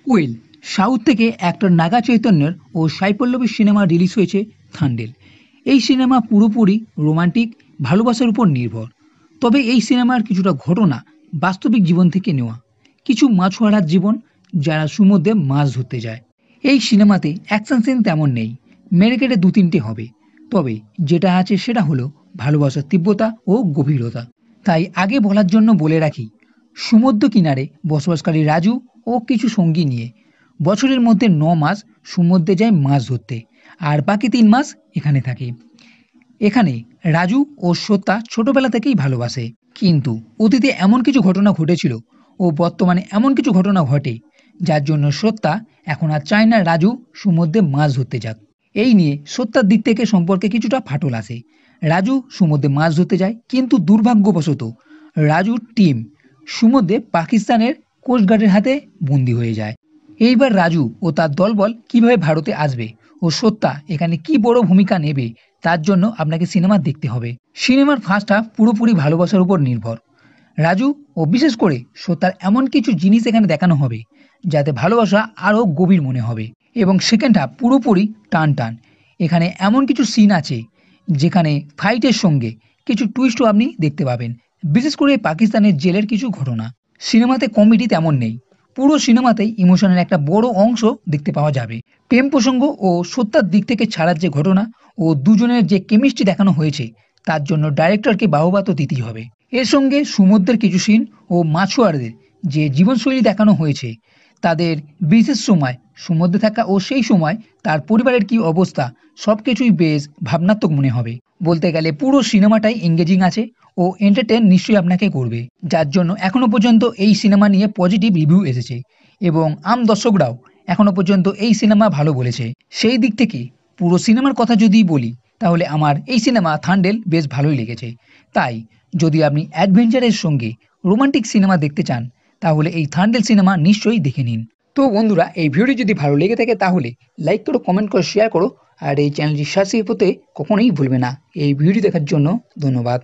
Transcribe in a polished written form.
Well, south থেকে actor Naga চৈতন্যর ও সাই পল্লবীর cinema release হয়েছে থান্ডেল। এই সিনেমা পুরোপুরি রোমান্টিক ভালোবাসার উপর নির্ভর। তবে এই সিনেমার কিছুটা ঘটনা বাস্তবিক জীবন থেকে নেওয়া। কিছু মাছুয়ারার জীবন যারা সমুদ্রে মাছ ধরতে যায়। এই সিনেমাতে অ্যাকশন সিন তেমন নেই, মেরে কেটে দু তিনটে হবে। তবে যেটা আছে সেটা হলো ভালোবাসার তীব্রতা ও গভীরতা। তাই আগে বলার জন্য বলে রাখি, সমুদ্র কিনারে বসবাসকারী রাজু ও কিছু সঙ্গী নিয়ে বছরের মধ্যে ৯ মাস সমুদ্রে যায় মাছ ধরতে, আর বাকি ৩ মাস এখানে থাকে। এখানে রাজু ও সত্যা ছোটবেলা থেকেই ভালোবাসে, কিন্তু অতীতে এমন কিছু ঘটনা ঘটেছিল ও বর্তমানে এমন কিছু ঘটনা ঘটে যার জন্য সত্যা এখন আর চায় না রাজু সমুদ্রে মাছ ধরতে যাক। এই নিয়ে সত্যার দিক থেকে সম্পর্কে কিছুটা ফাটল আসে। রাজু সমুদ্রে মাছ ধরতে যায়, কিন্তু দুর্ভাগ্যবশত রাজুর টিম সমুদ্রে পাকিস্তানের কোস্টগার্ডের হাতে বন্দী হয়ে যায়। এইবার রাজু ও তার দলবল কিভাবে ভারতে আসবে ও সত্যা এখানে কি বড় ভূমিকা নেবে, তার জন্য আপনাকে সিনেমা দেখতে হবে। সিনেমার ফার্স্ট হাফ পুরোপুরি ভালোবাসার উপর নির্ভর। রাজু ও বিশেষ করে সত্যার এমন কিছু জিনিস এখানে দেখানো হবে যাতে ভালোবাসা আরও গভীর মনে হবে। এবং সেকেন্ড হাফ পুরোপুরি টান টান। এখানে এমন কিছু সিন আছে যেখানে ফাইটের সঙ্গে কিছু টুইস্টও আপনি দেখতে পাবেন, বিশেষ করে পাকিস্তানের জেলের কিছু ঘটনা। সিনেমাতে কমেডি তেমন নেই, পুরো সিনেমাতেই ইমোশনের একটা বড় অংশ দেখতে পাওয়া যাবে। প্রেম প্রসঙ্গ ও সত্যার দিক থেকে ছাড়ার যে ঘটনা ও দুজনের যে কেমিস্ট্রি দেখানো হয়েছে, তার জন্য ডাইরেক্টরকে বাহবা তো দিতেই হবে। এর সঙ্গে সমুদ্রের কিছু সিন ও মাছুয়ারদের যে জীবনশৈলী দেখানো হয়েছে, তাদের বিশেষ সময় সমুদ্রে থাকা ও সেই সময় তার পরিবারের কি অবস্থা, সব কিছুই বেশ ভাবনাত্মক মনে হবে। বলতে গেলে পুরো সিনেমাটাই এঙ্গেজিং আছে ও এন্টারটেন নিশ্চয়ই আপনাকে করবে, যার জন্য এখনো পর্যন্ত এই সিনেমা নিয়ে পজিটিভ রিভিউ এসেছে এবং আম দর্শকরাও এখনো পর্যন্ত এই সিনেমা ভালো বলেছে। সেই দিক থেকে পুরো সিনেমার কথা যদি বলি, তাহলে আমার এই সিনেমা থান্ডেল বেশ ভালোই লেগেছে। তাই যদি আপনি অ্যাডভেঞ্চারের সঙ্গে রোমান্টিক সিনেমা দেখতে চান, তাহলে এই থান্ডেল সিনেমা নিশ্চয়ই দেখে নিন। তো বন্ধুরা, এই ভিডিওটি যদি ভালো লেগে থাকে তাহলে লাইক করো, কমেন্ট করো, শেয়ার করো, আর এই চ্যানেলটি সাবস্ক্রাইব করতে কখনোই ভুলবে না। এই ভিডিও দেখার জন্য ধন্যবাদ।